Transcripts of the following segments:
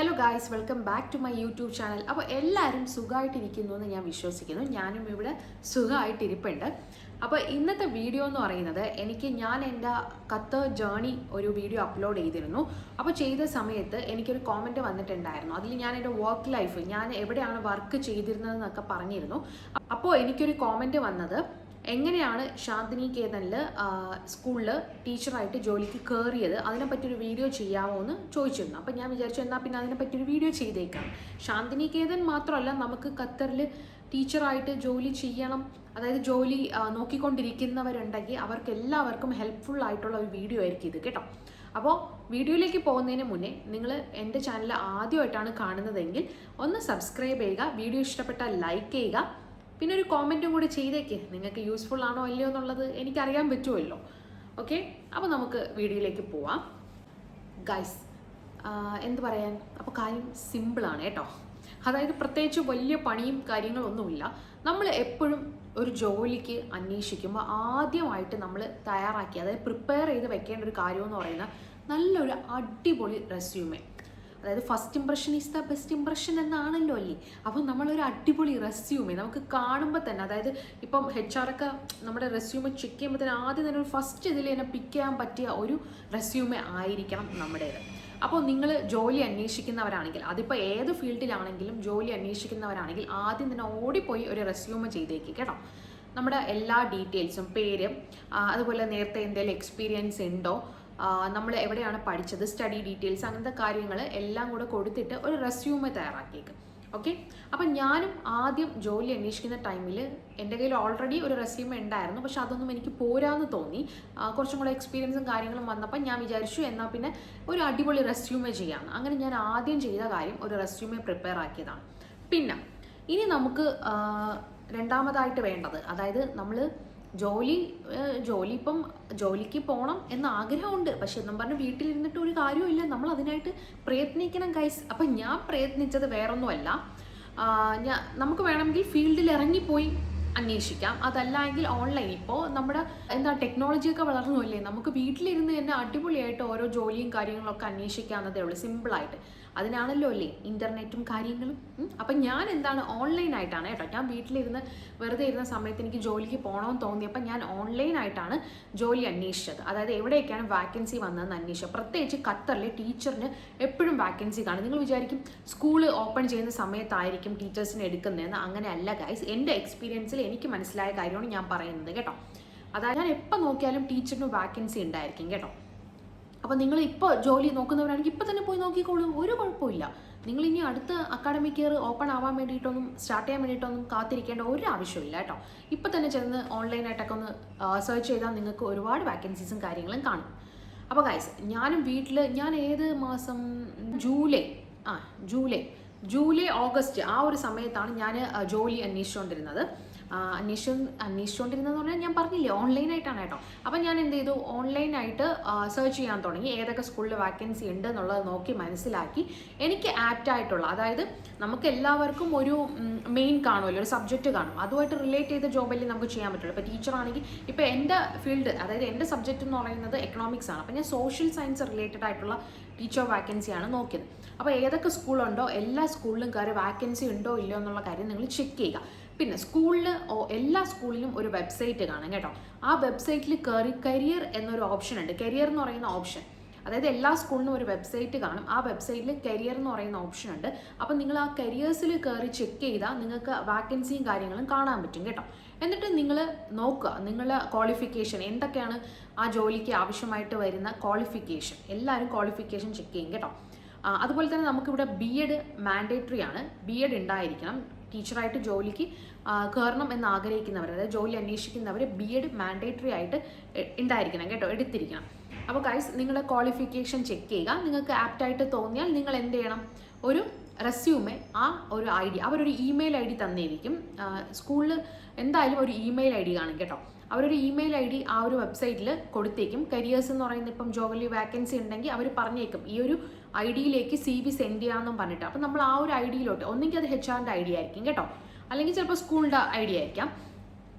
Hello guys, welcome back to my YouTube channel. അപ്പോൾ എല്ലാവരും സുഖമായിട്ടിരിക്കുന്നു എന്ന് ഞാൻ വിശ്വസിക്കുന്നു. ഞാനും ഇവിടെ സുഖമായിട്ടിരിപ്പുണ്ട്. അപ്പോൾ ഇന്നത്തെ വീഡിയോ എന്ന് പറയുന്നത് ഞാൻ എൻ്റെ ഖത്തർ ജേർണി ഒരു വീഡിയോ അപ്ലോഡ് ചെയ്തിരുന്നു. അപ്പോൾ ചെയ്ത സമയത്ത് എനിക്കൊരു കോമൻറ്റ് വന്നിട്ടുണ്ടായിരുന്നു. അതിൽ ഞാൻ എൻ്റെ വർക്ക് ലൈഫ്, ഞാൻ എവിടെയാണ് വർക്ക് ചെയ്തിരുന്നതെന്നൊക്കെ പറഞ്ഞിരുന്നു. അപ്പോൾ എനിക്കൊരു കോമൻറ്റ് വന്നത്, എങ്ങനെയാണ് ശാന്തിനികേതനിൽ സ്കൂളിൽ ടീച്ചറായിട്ട് ജോലിക്ക് കയറിയത്, അതിനെപ്പറ്റിയൊരു വീഡിയോ ചെയ്യാമോ എന്ന് ചോദിച്ചിരുന്നു. അപ്പം ഞാൻ വിചാരിച്ചു എന്നാൽ പിന്നെ അതിനെപ്പറ്റിയൊരു വീഡിയോ ചെയ്തേക്കാം. ശാന്തിനികേതൻ മാത്രമല്ല, നമുക്ക് ഖത്തറിൽ ടീച്ചറായിട്ട് ജോലി ചെയ്യണം, അതായത് ജോലി നോക്കിക്കൊണ്ടിരിക്കുന്നവരുണ്ടെങ്കിൽ അവർക്ക് എല്ലാവർക്കും ഹെൽപ്ഫുൾ ആയിട്ടുള്ള ഒരു വീഡിയോ ആയിരിക്കും ഇത് കേട്ടോ. അപ്പോൾ വീഡിയോയിലേക്ക് പോകുന്നതിന് മുന്നേ നിങ്ങൾ എൻ്റെ ചാനൽ ആദ്യമായിട്ടാണ് കാണുന്നതെങ്കിൽ ഒന്ന് സബ്സ്ക്രൈബ് ചെയ്യുക, വീഡിയോ ഇഷ്ടപ്പെട്ടാൽ ലൈക്ക് ചെയ്യുക, പിന്നെ ഒരു കോമെൻറ്റും കൂടി ചെയ്തേക്ക്. നിങ്ങൾക്ക് യൂസ്ഫുൾ ആണോ അല്ലയോ എന്നുള്ളത് എനിക്കറിയാൻ പറ്റുമല്ലോ. ഓക്കെ, അപ്പോൾ നമുക്ക് വീഡിയോയിലേക്ക് പോവാം ഗൈസ്. എന്ത് പറയാൻ, അപ്പോൾ കാര്യം സിമ്പിളാണ് കേട്ടോ. അതായത് പ്രത്യേകിച്ച് വലിയ പണിയും കാര്യങ്ങളൊന്നുമില്ല. നമ്മൾ എപ്പോഴും ഒരു ജോലിക്ക് അന്വേഷിക്കുമ്പോൾ ആദ്യമായിട്ട് നമ്മൾ തയ്യാറാക്കി, അതായത് പ്രിപ്പയർ ചെയ്ത് വെക്കേണ്ട ഒരു കാര്യമെന്ന് പറയുന്നത് നല്ലൊരു അടിപൊളി റെസ്യൂമേ. അതായത് first impression is the best impression എന്നാണല്ലോ അല്ലേ. അപ്പം നമ്മളൊരു അടിപൊളി റെസ്യൂമേ നമുക്ക് കാണുമ്പോൾ തന്നെ, അതായത് ഇപ്പം HR ഒക്കെ നമ്മുടെ റെസ്യൂമേ ചെക്ക് ചെയ്യുമ്പോൾ തന്നെ ആദ്യം തന്നെ ഒരു ഫസ്റ്റ് ഇതിൽ തന്നെ പിക്ക് ചെയ്യാൻ പറ്റിയ ഒരു റെസ്യൂമേ ആയിരിക്കണം നമ്മുടേത്. അപ്പോൾ നിങ്ങൾ ജോലി അന്വേഷിക്കുന്നവരാണെങ്കിൽ, അതിപ്പോൾ ഏത് ഫീൽഡിലാണെങ്കിലും ജോലി അന്വേഷിക്കുന്നവരാണെങ്കിൽ ആദ്യം തന്നെ ഓടിപ്പോയി ഒരു റെസ്യൂമേ ചെയ്തേക്ക് കേട്ടോ. നമ്മുടെ എല്ലാ ഡീറ്റെയിൽസും, പേര്, അതുപോലെ നേരത്തെ എന്തെങ്കിലും എക്സ്പീരിയൻസ് ഉണ്ടോ, നമ്മൾ എവിടെയാണ് പഠിച്ചത്, സ്റ്റഡി ഡീറ്റെയിൽസ്, അങ്ങനത്തെ കാര്യങ്ങൾ എല്ലാം കൂടെ കൊടുത്തിട്ട് ഒരു റെസ്യൂമേ തയ്യാറാക്കിയേക്കും. ഓക്കെ, അപ്പം ഞാനും ആദ്യം ജോലി അന്വേഷിക്കുന്ന ടൈമിൽ എൻ്റെ കയ്യിൽ ഓൾറെഡി ഒരു റെസ്യൂമേ ഉണ്ടായിരുന്നു. പക്ഷെ അതൊന്നും എനിക്ക് പോരാന്ന് തോന്നി. കുറച്ചും കൂടെ എക്സ്പീരിയൻസും കാര്യങ്ങളും വന്നപ്പോൾ ഞാൻ വിചാരിച്ചു എന്നാൽ പിന്നെ ഒരു അടിപൊളി റെസ്യൂമേ ചെയ്യാമെന്ന്. അങ്ങനെ ഞാൻ ആദ്യം ചെയ്ത കാര്യം ഒരു റെസ്യൂമേ പ്രിപ്പയർ ആക്കിയതാണ്. പിന്നെ ഇനി നമുക്ക് രണ്ടാമതായിട്ട് വേണ്ടത്, അതായത് നമ്മൾ ജോലി ഇപ്പം ജോലിക്ക് പോകണം എന്ന ആഗ്രഹമുണ്ട്, പക്ഷെ എന്നും പറഞ്ഞ് വീട്ടിലിരുന്നിട്ട് ഒരു കാര്യമില്ല, നമ്മൾ അതിനായിട്ട് പ്രയത്നിക്കണം ഗൈസ്. അപ്പം ഞാൻ പ്രയത്നിച്ചത് വേറൊന്നുമല്ല, നമുക്ക് വേണമെങ്കിൽ ഫീൽഡിൽ ഇറങ്ങിപ്പോയി അന്വേഷിക്കാം, അതല്ല എങ്കിൽ ഓൺലൈൻ. ഇപ്പോൾ നമ്മുടെ ടെക്നോളജിയൊക്കെ വളർന്നുമല്ലേ, നമുക്ക് വീട്ടിലിരുന്ന് തന്നെ അടിപൊളിയായിട്ട് ഓരോ ജോലിയും കാര്യങ്ങളൊക്കെ അന്വേഷിക്കാവുന്നതേ ഉള്ളൂ, സിമ്പിളായിട്ട്. അതിനാണല്ലോ അല്ലേ ഇൻ്റർനെറ്റും കാര്യങ്ങളും. അപ്പം ഞാൻ ഓൺലൈനായിട്ടാണ് കേട്ടോ. ഞാൻ വീട്ടിലിരുന്ന് വെറുതെ ഇരുന്ന സമയത്ത് എനിക്ക് ജോലിക്ക് പോകണമെന്ന് തോന്നിയപ്പോൾ ഞാൻ ഓൺലൈനായിട്ടാണ് ജോലി അന്വേഷിച്ചത്. അതായത് എവിടെയൊക്കെയാണ് വാക്കൻസി വന്നതെന്ന് അന്വേഷിച്ചത്. പ്രത്യേകിച്ച് ഖത്തറിലെ ടീച്ചറിന് എപ്പോഴും വാക്കൻസി കാണും. നിങ്ങൾ വിചാരിക്കും സ്കൂൾ ഓപ്പൺ ചെയ്യുന്ന സമയത്തായിരിക്കും ടീച്ചേഴ്സിനെ എടുക്കുന്നതെന്ന്. അങ്ങനെയല്ല ഗൈസ്, എൻ്റെ എക്സ്പീരിയൻസിൽ എനിക്ക് മനസ്സിലായ കാര്യമാണ് ഞാൻ പറയുന്നത് കേട്ടോ. അതായത് ഞാൻ എപ്പോൾ നോക്കിയാലും ടീച്ചറിന് വാക്കൻസി ഉണ്ടായിരിക്കും കേട്ടോ. അപ്പോൾ നിങ്ങൾ ഇപ്പോൾ ജോലി നോക്കുന്നവരാണെങ്കിൽ ഇപ്പോൾ തന്നെ പോയി നോക്കിക്കോളൂ, ഒരു കുഴപ്പമില്ല. നിങ്ങൾ ഇനി അടുത്ത അക്കാഡമിക് ഇയർ ഓപ്പൺ ആവാൻ വേണ്ടിയിട്ടൊന്നും, സ്റ്റാർട്ട് ചെയ്യാൻ വേണ്ടിയിട്ടൊന്നും കാത്തിരിക്കേണ്ട ഒരു ആവശ്യമില്ല കേട്ടോ. ഇപ്പോൾ തന്നെ ചെന്ന് ഓൺലൈനായിട്ടൊക്കെ ഒന്ന് സെർച്ച് ചെയ്താൽ നിങ്ങൾക്ക് ഒരുപാട് വാക്കൻസീസും കാര്യങ്ങളും കാണും. അപ്പോൾ ഗൈസ്, ഞാൻ ഏത് മാസം, ജൂലൈ ഓഗസ്റ്റ് ആ ഒരു സമയത്താണ് ഞാൻ ജോലി അന്വേഷിച്ചുകൊണ്ടിരുന്നത്. അന്വേഷിച്ചുകൊണ്ടിരുന്നതെന്ന് പറഞ്ഞാൽ ഞാൻ പറഞ്ഞില്ലേ ഓൺലൈനായിട്ടാണ് കേട്ടോ. അപ്പം ഞാൻ എന്ത് ചെയ്തു, ഓൺലൈനായിട്ട് സെർച്ച് ചെയ്യാൻ തുടങ്ങി, ഏതൊക്കെ സ്കൂളിൽ വാക്കൻസി ഉണ്ട് എന്നുള്ളത് നോക്കി മനസ്സിലാക്കി എനിക്ക് ആപ്റ്റായിട്ടുള്ള, അതായത് നമുക്ക് എല്ലാവർക്കും ഒരു മെയിൻ കാണുമല്ലോ, ഒരു സബ്ജക്റ്റ് കാണും, അതുമായിട്ട് റിലേറ്റ് ചെയ്ത ജോബല്ലേ നമുക്ക് ചെയ്യാൻ പറ്റുള്ളൂ. ഇപ്പോൾ ടീച്ചറാണെങ്കിൽ, ഇപ്പോൾ എൻ്റെ ഫീൽഡ്, അതായത് എൻ്റെ സബ്ജക്റ്റ് എന്ന് പറയുന്നത് എക്കണോമിക്സ് ആണ്. അപ്പം ഞാൻ സോഷ്യൽ സയൻസ് റിലേറ്റഡ് ആയിട്ടുള്ള ടീച്ചർ വാക്കൻസിയാണ് നോക്കിയത്. അപ്പോൾ ഏതൊക്കെ സ്കൂളുണ്ടോ എല്ലാ സ്കൂളിലും കയറി വാക്കൻസി ഉണ്ടോ ഇല്ലയോ എന്നുള്ള കാര്യം നിങ്ങൾ ചെക്ക് ചെയ്യുക. പിന്നെ എല്ലാ സ്കൂളിലും ഒരു വെബ്സൈറ്റ് കാണും കേട്ടോ. ആ വെബ്സൈറ്റിൽ കയറി കരിയർ എന്നൊരു ഓപ്ഷൻ ഉണ്ട്. കരിയർ എന്ന് പറയുന്ന ഓപ്ഷൻ, അതായത് എല്ലാ സ്കൂളിനും ഒരു വെബ്സൈറ്റ് കാണും. ആ വെബ്സൈറ്റിൽ കരിയർ എന്ന് പറയുന്ന ഓപ്ഷൻ ഉണ്ട്. അപ്പം നിങ്ങൾ ആ കരിയേഴ്സിൽ കയറി ചെക്ക് ചെയ്താൽ നിങ്ങൾക്ക് വാക്കൻസിയും കാര്യങ്ങളും കാണാൻ പറ്റും കേട്ടോ. എന്നിട്ട് നിങ്ങൾ നോക്കുക, നിങ്ങളുടെ ക്വാളിഫിക്കേഷൻ എന്തൊക്കെയാണ്, ആ ജോലിക്ക് ആവശ്യമായിട്ട് വരുന്ന ക്വാളിഫിക്കേഷൻ, എല്ലാവരും ക്വാളിഫിക്കേഷൻ ചെക്ക് ചെയ്യും കേട്ടോ. അതുപോലെ തന്നെ നമുക്കിവിടെ BEd മാൻഡേറ്ററി ആണ്. BEd ഉണ്ടായിരിക്കണം. ടീച്ചറായിട്ട് ജോലിക്ക് കയറണം എന്ന് ആഗ്രഹിക്കുന്നവർ, അതായത് ജോലി അന്വേഷിക്കുന്നവർ BEd മാൻഡേറ്ററി ആയിട്ട് ഉണ്ടായിരിക്കണം കേട്ടോ, എടുത്തിരിക്കണം. അപ്പോൾ ഗൈസ്, നിങ്ങളുടെ ക്വാളിഫിക്കേഷൻ ചെക്ക് ചെയ്യുക. നിങ്ങൾക്ക് ആപ്റ്റായിട്ട് തോന്നിയാൽ നിങ്ങൾ എന്ത് ചെയ്യണം, ഒരു റെസ്യൂമേ, ആ ഒരു ID, അവരൊരു ഇമെയിൽ ID തന്നിരിക്കും. സ്കൂളിൽ എന്തായാലും ഒരു ഇമെയിൽ ID കാണും കേട്ടോ. അവരൊരു ഇമെയിൽ ID ആ ഒരു വെബ്സൈറ്റിൽ കൊടുത്തേക്കും. കരിയേഴ്സ് എന്ന് പറയുന്നത്, ഇപ്പം ജോലി വാക്കൻസി ഉണ്ടെങ്കിൽ അവർ പറഞ്ഞേക്കും ഈ ഒരു ID-യിലേക്ക് CV സെൻഡ് ചെയ്യാമെന്നും പറഞ്ഞിട്ട്. അപ്പം നമ്മൾ ആ ഒരു ID-യിലോട്ട്, ഒന്നെങ്കിൽ അത് HR-ൻ്റെ ID ആയിരിക്കും കേട്ടോ, അല്ലെങ്കിൽ ചിലപ്പോൾ സ്കൂളിൻ്റെ ID ആയിരിക്കാം.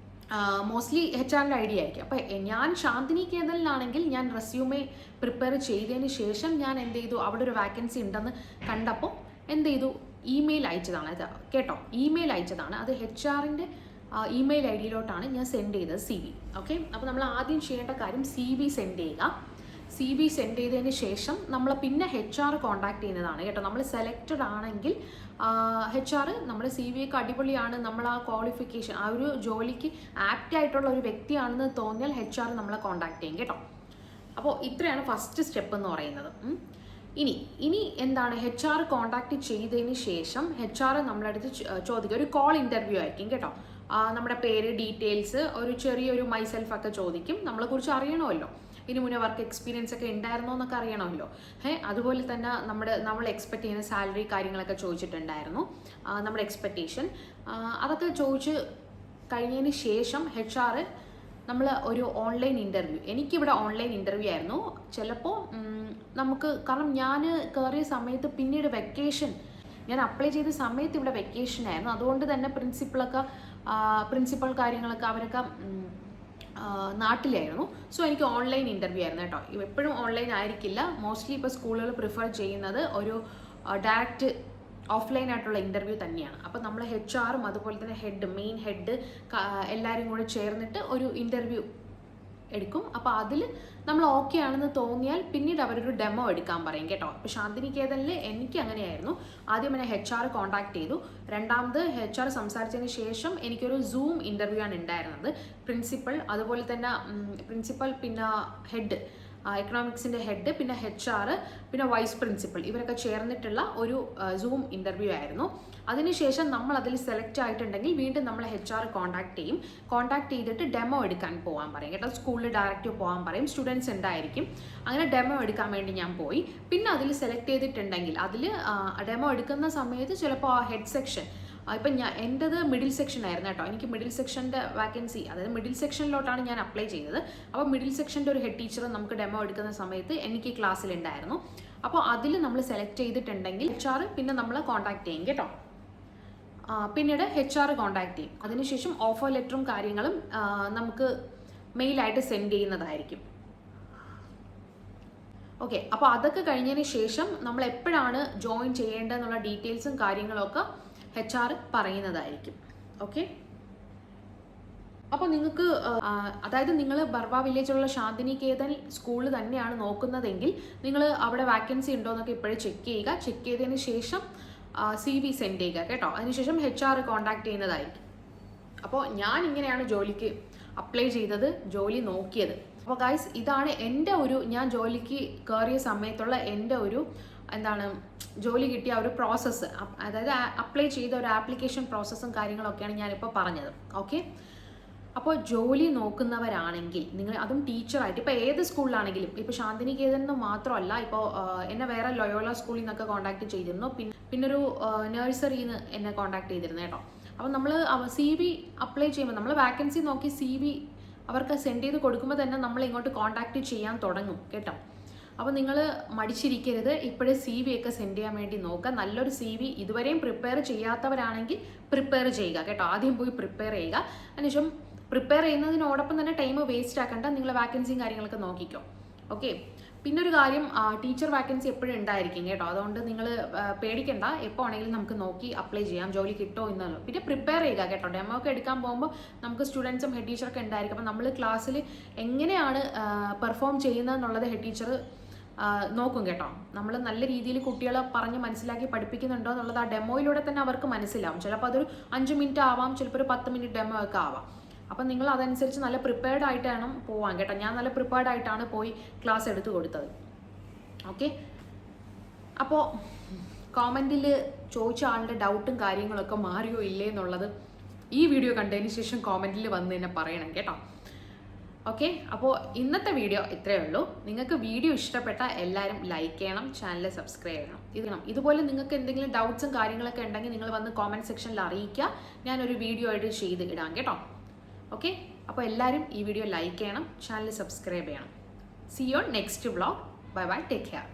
മോസ്റ്റ്ലി HR ഐഡിയ ആയിരിക്കും. അപ്പോൾ ഞാൻ ശാന്തിനി കേതലിലാണെങ്കിൽ ഞാൻ റെസ്യൂമേ പ്രിപ്പയർ ചെയ്തതിന് ശേഷം ഞാൻ എന്ത് ചെയ്തു, അവിടെ ഒരു വാക്കൻസി ഉണ്ടെന്ന് കണ്ടപ്പോൾ എന്ത് ചെയ്തു, ഇമെയിൽ അയച്ചതാണ് അത് കേട്ടോ. ഇമെയിൽ അയച്ചതാണ് അത് HR-ൻ്റെ ഇമെയിൽ ഐഡിയിലോട്ടാണ് ഞാൻ സെൻഡ് ചെയ്തത് CV. ഓക്കെ, അപ്പോൾ നമ്മൾ ആദ്യം ചെയ്യേണ്ട കാര്യം CV സെൻഡ് ചെയ്യുക. CV സെൻഡ് ചെയ്തതിന് ശേഷം നമ്മൾ പിന്നെ HR കോൺടാക്ട് ചെയ്യുന്നതാണ് കേട്ടോ. നമ്മൾ സെലക്റ്റഡ് ആണെങ്കിൽ HR നമ്മുടെ CV ഒക്കെ അടിപൊളിയാണ്, നമ്മൾ ആ ക്വാളിഫിക്കേഷൻ ആ ഒരു ജോലിക്ക് ആപ്റ്റ് ആയിട്ടുള്ള ഒരു വ്യക്തിയാണെന്ന് തോന്നിയാൽ HR നമ്മളെ കോൺടാക്ട് ചെയ്യും കേട്ടോ. അപ്പോൾ ഇത്രയാണ് ഫസ്റ്റ് സ്റ്റെപ്പ് എന്ന് പറയുന്നത്. ഇനി എന്താണ്, HR കോൺടാക്ട് ചെയ്തതിന് ശേഷം HR നമ്മളടുത്ത് ചോദിക്കുക, ഒരു കോൾ ഇൻ്റർവ്യൂ ആയിരിക്കും കേട്ടോ. നമ്മുടെ പേര്, ഡീറ്റെയിൽസ്, ഒരു ചെറിയൊരു മൈസെൽഫ് ഒക്കെ ചോദിക്കും. നമ്മളെക്കുറിച്ച് അറിയണമല്ലോ, ഇതിന് മുന്നേ വർക്ക് എക്സ്പീരിയൻസ് ഒക്കെ ഉണ്ടായിരുന്നോ എന്നൊക്കെ അറിയണമല്ലോ. അതുപോലെ തന്നെ നമ്മൾ എക്സ്പെക്ട് ചെയ്യുന്ന സാലറി കാര്യങ്ങളൊക്കെ ചോദിച്ചിട്ടുണ്ടായിരുന്നു, നമ്മുടെ എക്സ്പെക്റ്റേഷൻ അതൊക്കെ ചോദിച്ച് കഴിഞ്ഞതിന് ശേഷം HR നമ്മൾ ഒരു ഓൺലൈൻ ഇൻ്റർവ്യൂ, എനിക്കിവിടെ ഓൺലൈൻ ഇൻ്റർവ്യൂ ആയിരുന്നു. ചിലപ്പോൾ നമുക്ക്, കാരണം ഞാൻ കയറിയ സമയത്ത് പിന്നീട് വെക്കേഷൻ, ഞാൻ അപ്ലൈ ചെയ്ത സമയത്ത് ഇവിടെ വെക്കേഷൻ ആയിരുന്നു. അതുകൊണ്ട് തന്നെ പ്രിൻസിപ്പൽ കാര്യങ്ങളൊക്കെ അവരൊക്കെ നാട്ടിലായിരുന്നു. സോ എനിക്ക് ഓൺലൈൻ ഇൻ്റർവ്യൂ ആയിരുന്നു കേട്ടോ. എപ്പോഴും ഓൺലൈൻ ആയിരിക്കില്ല, മോസ്റ്റ്ലി ഇപ്പോൾ സ്കൂളുകൾ പ്രിഫർ ചെയ്യുന്നത് ഒരു ഡയറക്റ്റ് ഓഫ്ലൈൻ ആയിട്ടുള്ള ഇൻ്റർവ്യൂ തന്നെയാണ്. അപ്പോൾ നമ്മൾ HR-ഉം അതുപോലെ തന്നെ മെയിൻ ഹെഡ് എല്ലാവരും കൂടെ ചേർന്നിട്ട് ഒരു ഇൻ്റർവ്യൂ എടുക്കും. അപ്പോൾ അതിൽ നമ്മൾ ഓക്കെ ആണെന്ന് തോന്നിയാൽ പിന്നീട് അവരൊരു ഡെമോ എടുക്കാൻ പറയും കേട്ടോ. അപ്പോൾ ശാന്തിനി കേതലിൽ എനിക്ക് അങ്ങനെയായിരുന്നു. ആദ്യം എന്നെ HR കോൺടാക്ട് ചെയ്തു. രണ്ടാമത് HR സംസാരിച്ചതിന് ശേഷം എനിക്കൊരു സൂം ഇൻ്റർവ്യൂ ആണ് ഉണ്ടായിരുന്നത്. പ്രിൻസിപ്പൽ, അതുപോലെ തന്നെ പ്രിൻസിപ്പൽ, പിന്നെ ഹെഡ് എക്കണോമിക്സിൻ്റെ ഹെഡ്, പിന്നെ HR, പിന്നെ വൈസ് പ്രിൻസിപ്പൽ, ഇവരൊക്കെ ചേർന്നിട്ടുള്ള ഒരു സൂം ഇൻ്റർവ്യൂ ആയിരുന്നു. അതിനുശേഷം നമ്മൾ അതിൽ സെലക്ട് ആയിട്ടുണ്ടെങ്കിൽ വീണ്ടും നമ്മൾ HR കോൺടാക്ട് ചെയ്യും. കോൺടാക്ട് ചെയ്തിട്ട് ഡെമോ എടുക്കാൻ പോകാൻ പറയും കേട്ടോ. സ്കൂളിൽ ഡയറക്റ്റ് പോകാൻ പറയും, സ്റ്റുഡൻസ് ഉണ്ടായിരിക്കും. അങ്ങനെ ഡെമോ എടുക്കാൻ വേണ്ടി ഞാൻ പോയി. പിന്നെ അതിൽ സെലക്ട് ചെയ്തിട്ടുണ്ടെങ്കിൽ അതിൽ ഡെമോ എടുക്കുന്ന സമയത്ത് ചിലപ്പോൾ ആ ഹെഡ് സെക്ഷൻ, ഇപ്പം എൻ്റെത് മിഡിൽ സെക്ഷൻ ആയിരുന്നു കേട്ടോ. എനിക്ക് മിഡിൽ സെക്ഷൻ്റെ വാക്കൻസി, അതായത് മിഡിൽ സെക്ഷനിലോട്ടാണ് ഞാൻ അപ്ലൈ ചെയ്തത്. അപ്പോൾ മിഡിൽ സെക്ഷൻ്റെ ഒരു ഹെഡ് ടീച്ചർ നമുക്ക് ഡെമോ എടുക്കുന്ന സമയത്ത് എനിക്ക് ക്ലാസ്സിലുണ്ടായിരുന്നു. അപ്പോൾ അതിൽ നമ്മൾ സെലക്ട് ചെയ്തിട്ടുണ്ടെങ്കിൽ HR പിന്നെ നമ്മളെ കോൺടാക്ട് ചെയ്യും കേട്ടോ. പിന്നീട് HR കോൺടാക്ട് ചെയ്യും. അതിനുശേഷം ഓഫർ ലെറ്ററും കാര്യങ്ങളും നമുക്ക് മെയിലായിട്ട് സെൻഡ് ചെയ്യുന്നതായിരിക്കും. ഓക്കെ, അപ്പോൾ അതൊക്കെ കഴിഞ്ഞതിന് ശേഷം നമ്മൾ എപ്പോഴാണ് ജോയിൻ ചെയ്യേണ്ടതെന്നുള്ള ഡീറ്റെയിൽസും കാര്യങ്ങളൊക്കെ HR പറയുന്നതായിരിക്കും. ഓക്കെ, അപ്പോൾ നിങ്ങൾക്ക് അതായത് നിങ്ങൾ ബർവ വില്ലേജിലുള്ള ശാന്തിനി കേതൻ സ്കൂൾ തന്നെയാണ് നോക്കുന്നതെങ്കിൽ നിങ്ങൾ അവിടെ വാക്കൻസി ഉണ്ടോ എന്നൊക്കെ ഇപ്പോഴും ചെക്ക് ചെയ്യുക. ചെക്ക് ചെയ്തതിന് ശേഷം CV സെൻഡ് ചെയ്യുക കേട്ടോ. അതിനുശേഷം HR കോൺടാക്ട് ചെയ്യുന്നതായിരിക്കും. അപ്പോൾ ഞാൻ ഇങ്ങനെയാണ് ജോലിക്ക് അപ്ലൈ ചെയ്തത്, ജോലി നോക്കിയത്. അപ്പോൾ ഗൈസ്, ഇതാണ് എൻ്റെ ഞാൻ ജോലിക്ക് കയറിയ സമയത്തുള്ള എൻ്റെ എന്താണ് ജോലി കിട്ടിയ ഒരു പ്രോസസ്സ്, അതായത് അപ്ലൈ ചെയ്ത ഒരു ആപ്ലിക്കേഷൻ പ്രോസസ്സും കാര്യങ്ങളൊക്കെയാണ് ഞാനിപ്പോൾ പറഞ്ഞത്. ഓക്കെ, അപ്പോൾ ജോലി നോക്കുന്നവരാണെങ്കിൽ നിങ്ങൾ, അതും ടീച്ചറായിട്ട്, ഇപ്പോൾ ഏത് സ്കൂളിലാണെങ്കിലും, ഇപ്പോൾ ശാന്തിനി കേതൻ മാത്രമല്ല, ഇപ്പോൾ എന്നെ വേറെ ലൊയോള സ്കൂളിൽ നിന്നൊക്കെ കോൺടാക്ട് ചെയ്തിരുന്നു. പിന്നൊരു നഴ്സറിയിൽ നിന്ന് എന്നെ കോൺടാക്ട് ചെയ്തിരുന്നു കേട്ടോ. അപ്പോൾ നമ്മൾ CV അപ്ലൈ ചെയ്യുമ്പോൾ നമ്മൾ വാക്കൻസി നോക്കി CV അവർക്ക് സെൻഡ് ചെയ്ത് കൊടുക്കുമ്പോൾ തന്നെ നമ്മൾ ഇങ്ങോട്ട് കോൺടാക്ട് ചെയ്യാൻ തുടങ്ങും കേട്ടോ. അപ്പോൾ നിങ്ങൾ മടിച്ചിരിക്കരുത്, ഇപ്പോഴേ CV ഒക്കെ സെൻഡ് ചെയ്യാൻ വേണ്ടി നോക്കുക. നല്ലൊരു CV ഇതുവരെയും പ്രിപ്പയർ ചെയ്യാത്തവരാണെങ്കിൽ പ്രിപ്പയർ ചെയ്യുക കേട്ടോ. ആദ്യം പോയി പ്രിപ്പയർ ചെയ്യുക. അതിനുശേഷം പ്രിപ്പയർ ചെയ്യുന്നതിനോടൊപ്പം തന്നെ ടൈം വേസ്റ്റ് ആക്കണ്ട, നിങ്ങൾ വാക്കൻസിയും കാര്യങ്ങളൊക്കെ നോക്കിക്കോ. ഓക്കെ, പിന്നൊരു കാര്യം, ടീച്ചർ വാക്കൻസി എപ്പോഴും ഉണ്ടായിരിക്കും കേട്ടോ. അതുകൊണ്ട് നിങ്ങൾ പേടിക്കണ്ട, എപ്പോൾ ആണെങ്കിലും നമുക്ക് നോക്കി അപ്ലൈ ചെയ്യാം, ജോലി കിട്ടുമോ എന്നല്ലോ. പിന്നെ പ്രിപ്പയർ ചെയ്യുക കേട്ടോ. ഡെമോ ഒക്കെ എടുക്കാൻ പോകുമ്പോൾ നമുക്ക് സ്റ്റുഡൻസും ഹെഡ് ടീച്ചറൊക്കെ ഉണ്ടായിരിക്കും. അപ്പോൾ നമ്മൾ ക്ലാസ്സിൽ എങ്ങനെയാണ് പെർഫോം ചെയ്യുന്നതെന്നുള്ളത് ഹെഡ് ടീച്ചർ നോക്കും കേട്ടോ. നമ്മൾ നല്ല രീതിയിൽ കുട്ടികളെ പറഞ്ഞ് മനസ്സിലാക്കി പഠിപ്പിക്കുന്നുണ്ടോ എന്നുള്ളത് ആ ഡെമോയിലൂടെ തന്നെ അവർക്ക് മനസ്സിലാവും. ചിലപ്പോൾ അതൊരു 5 മിനിറ്റ് ആവാം, ചിലപ്പോൾ ഒരു 10 മിനിറ്റ് ഡെമോ ഒക്കെ ആവാം. അപ്പം നിങ്ങൾ അതനുസരിച്ച് നല്ല പ്രിപ്പയർഡ് ആയിട്ടാണ് പോവാൻ കേട്ടോ. ഞാൻ നല്ല പ്രിപ്പയർഡ് ആയിട്ടാണ് പോയി ക്ലാസ് എടുത്ത് കൊടുത്തത്. ഓക്കെ, അപ്പോൾ കോമൻറ്റിൽ ചോദിച്ച ആളുടെ ഡൗട്ടും കാര്യങ്ങളൊക്കെ മാറിയോ ഇല്ലേ എന്നുള്ളത് ഈ വീഡിയോ കണ്ടതിന് ശേഷം കോമൻറ്റിൽ വന്ന് തന്നെ പറയണം കേട്ടോ. ഓക്കെ, അപ്പോൾ ഇന്നത്തെ വീഡിയോ ഇത്രയേ ഉള്ളൂ. നിങ്ങൾക്ക് വീഡിയോ ഇഷ്ടപ്പെട്ട എല്ലാവരും ലൈക്ക് ചെയ്യണം, ചാനൽ സബ്സ്ക്രൈബ് ചെയ്യണം. ഇതുപോലെ നിങ്ങൾക്ക് എന്തെങ്കിലും ഡൗട്ട്സും കാര്യങ്ങളൊക്കെ ഉണ്ടെങ്കിൽ നിങ്ങൾ വന്ന് കോമൻറ്റ് സെക്ഷനിൽ അറിയിക്കുക. ഞാനൊരു വീഡിയോ ആയിട്ട് ചെയ്ത് ഇടാം കേട്ടോ. ഓക്കെ, അപ്പോൾ എല്ലാവരും ഈ വീഡിയോ ലൈക്ക് ചെയ്യണം, ചാനൽ സബ്സ്ക്രൈബ് ചെയ്യണം. See you on next vlog. Bye bye, take care.